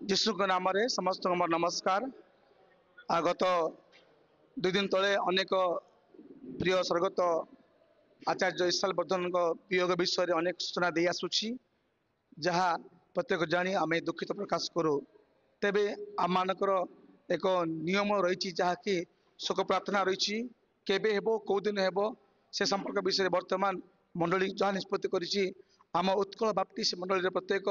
जीशु नाम समस्त नमस्कार। गत 2 दिन तले अनेक प्रिय स्वर्गत आचार्य ईशाल वर्धन वियोग विषय में अनेक सूचना दे आसुची जहाँ प्रत्येक जानी आम दुखित प्रकाश करूँ। तेबे आम मानकर एक नियम रही जहाँकि शोक प्रार्थना रही केबे हेबो कौ दिन हेबो से संपर्क विषय वर्तमान मंडली जहाँ निष्पत्ति करिछि आम उत्कल बाप्टिस्ट मंडली प्रत्येक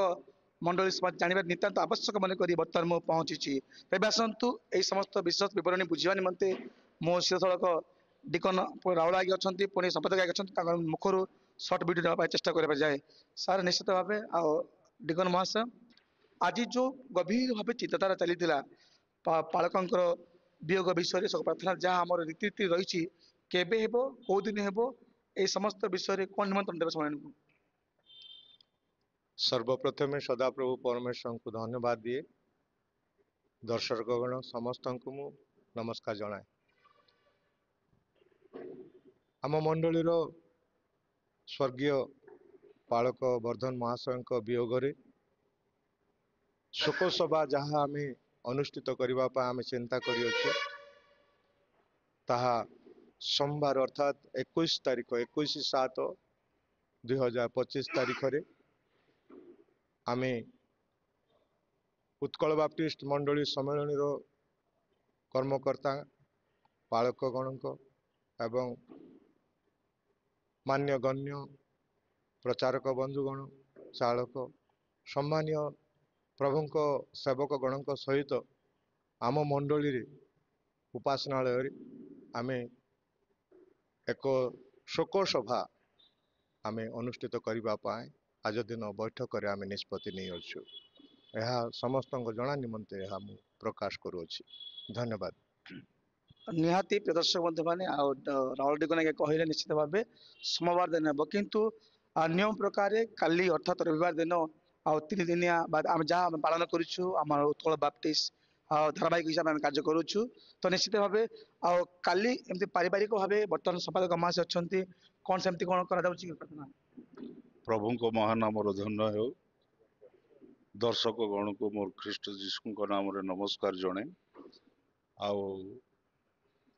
मंडली समाज जानवर नितांत आवश्यक मन कर बर्तमान मु पहुँची। तेज आसतु यही समस्त विशेष बरणी बुझा निमंते मो सीधसड़क डिकन राउल आगे अच्छा पुणी संपादक आगे अच्छा मुखर सर्ट भिडियो नापी चेष्टा करा जाए। सार निश्चित भाव डिकन महाशय आज जो गभीर भाव चिंताधारा चली पालकर वियोग विषय सब प्रार्थना जहाँ आम रीति रही केबे हेबो कौ दिन हेबो ए समस्त विषय कौन निमंत्रण देवे समय को सर्वप्रथमे सदाप्रभु परमेश्वर को धन्यवाद दिए। दर्शकगण समस्त को मु नमस्कार जनाए। आम मंडलीर स्वर्गीय पालक वर्धन महाशय वियोग शोक सभा जहाँ आम अनुष्ठित करने आम चिंता करियछु ताहा सोमवार अर्थात 21 तारीख 21/7/2025 तारीख रे आमे उत्कल बाप्टिस्ट मंडली सम्मेलन कर्मकर्ता पालकगण एवं मान्य गण्य प्रचारक बंधुगण चालक सम्मानीय प्रभुंक सेवक गण सहित आम मंडली उपासनालय आमे एक शोक सभा आमे अनुष्ठित करने आज दिन बैठक में आम निष्पत्ति नहीं अच्छु। यह समस्त जना निमंते मु प्रकाश करुच्ची। धन्यवाद। निहाती प्रदर्शक बंधु मैंने राहुल डिकन कहले निश्चित भाव सोमवार दिन हे किंतु नियम प्रकार काली अर्थात रविवार दिन आ 3 दिनिया बाद आम जहाँ पालन करूँ आम उत्कल बाप्टिस्ट धारावाहिक हिसाब से कार्य करुचु। तो निश्चित भाव काली एमती पारिवारिक भाव बर्तमान संपादक महाशय अच्छा कौन सेमती कौन प्रार्थना प्रभु को महानाम धन्य हो। दर्शक गण को मोर ख्रीष्ट जीशु नाम नमस्कार जणे।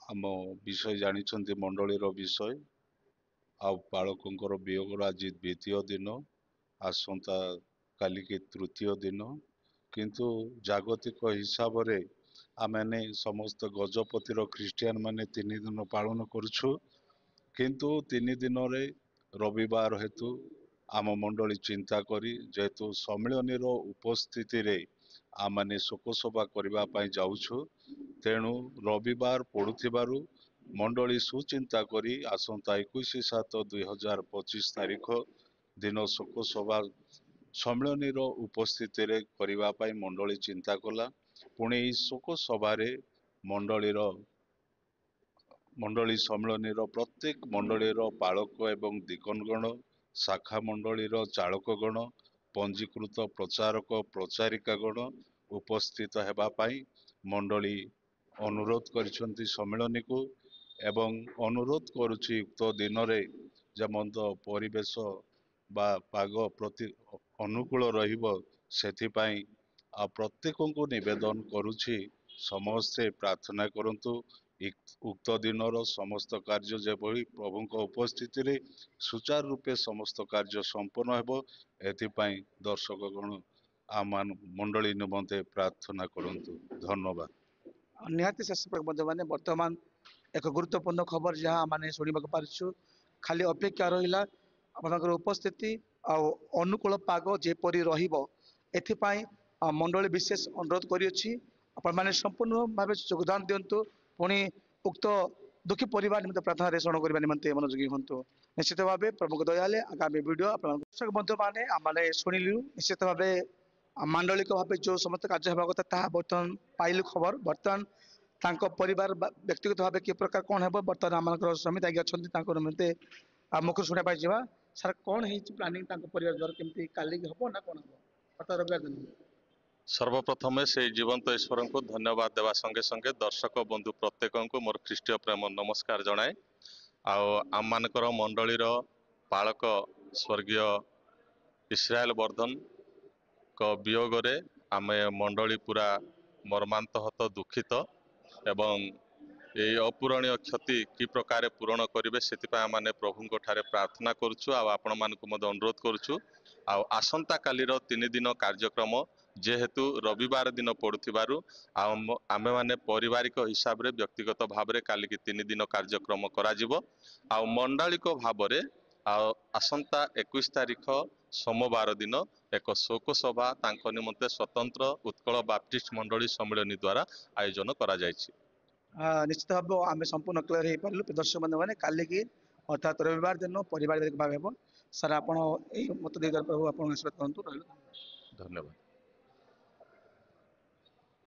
आम विषय जानी मंडली विषय पालकों वियोग आज द्वितीय दिन आसंता काली की तृतीय दिन किंतु जागतिक हिसाब रे आमने समस्त गजपतिर ख्रीस्टियान माने 3 दिन पालन करुछु किंतु 3 दिन रे रविवार हेतु आम मंडली चिंता करी जेतु सम्मेलन उपस्थिति रे आमने शोकसभा करने जाऊछु तेणु रविवार पड़ुथिबारु मंडली सुचिंता करी आसंता 21/7/2025 तारीख दिन शोकसभा सम्मेलन उपस्थिति रे करिबा पाई मंडली चिंता कला। पुणे शोक सभारे मंडली सम्मेलन प्रत्येक मंडलीर पालक एवं दिकनगण शाखा मंडलीर चालकगण पंजीकृत प्रचारक प्रचारिकागण उपस्थित हेबा पाई मंडली अनुरोध करिसेंती सम्मेलन को एवं अनुरोध करुछि उक्त दिन रे जमंत परिवेश बा पाग प्रति अनुकूल रहिबो सेथिपाई आ प्रत्येक को निवेदन करुछि समस्ते प्रार्थना करंतु उक्त दिनर समस्त कार्य जेभली प्रभुंक उपस्थिति रे सुचारू रूपे समस्त कार्य संपन्न हेबो एथिपाई दर्शकगण आम मंडली निमंते प्रार्थना करंतु। धन्यवाद। निहाती शेष मैंने वर्तमान एक गुरुत्वपूर्ण खबर जहाँ मैंने शुणा पार्छु खाली अपेक्षा रहा आपंकर उपस्थिति अनुकूल पाग जेपरी रही मंडली विशेष अनुरोध कर संपूर्ण भाव योगदान दिंतु पुणी उक्त दुखी परिवार निमित्त प्रार्थना ऋण करने निमंते मनोयोगी हूँ। निश्चित भाव प्रभु दयाले आगामी वीडियो दर्शक बंधु मैंने शुणिलु निश्चित भाव मांडलिक भाव जो समस्त कार्य होगा कथा बर्तमान पाइलु खबर बर्तमान परिवार व्यक्तिगत भाव कि प्रकार कौन है बर्तमान आम समिति आगे अच्छा निमंते मुख शुणा पाई सर कौन है प्लानिंग परिवार द्वारा केमती काली हम ना कौन हम रविवार दिन सर्वप्रथमे से जीवंत ईश्वर को धन्यवाद देवा संगे संगे दर्शक बंधु प्रत्येक को मोर ख्रीष्टीय प्रेम नमस्कार जनाए। आम मानकर मंडलीर पालक स्वर्गीय इस्राएल वर्धन को वियोग ଆମେ ମଣ୍ଡଳୀ ପୁରା ମର୍ମାନ୍ତହତ ଦୁଃଖିତ ଏବଂ এই অপূরণীয় ক্ষতি কি প্রকারে পূରଣ করিবে সেপাই আমি প্রভুঙ্ ঠারে প্রার্থনা করছু আপনার অনুরোধ করছু আসন্তা কালির 3 দিন কার্যক্রম যেহেতু রবিবার দিন পড়ুথিবারু আমি মানে পারিবারিক হিসাবে ব্যক্তিগত ভাবে কালিকি 3 দিন কার্যক্রম করা যিব মণ্ডালিক ভাবে আসন্তা 21 তারিখ সোমবার দিন এক শোক সভা তাঙ্ক নিমন্তে স্বতন্ত্র উৎকল বাপ্টিস্ট মণ্ডলী সম্মিলনী দ্বারা আয়োজন করা যাইছি। ନିଶ୍ଚିତ ଭାବେ ଆମେ ସମ୍ପୂର୍ଣ୍ଣ କ୍ଲିୟର ହେଇପାରିଲୁ ଦର୍ଶକ ବନ୍ଧୁମାନେ କାଲିକି ଅର୍ଥାତ୍ ରବିବାର ଦିନ ପରିବାର ଭାବେ ହେବ ସାର୍ ଆପଣ ଏଇ ମତ ଦେଇଥିବାରୁ ପ୍ରଭୁ ଆପଣଙ୍କ ଆଶୀର୍ବାଦ କରନ୍ତୁ ରହିଲୁ। ଧନ୍ୟବାଦ।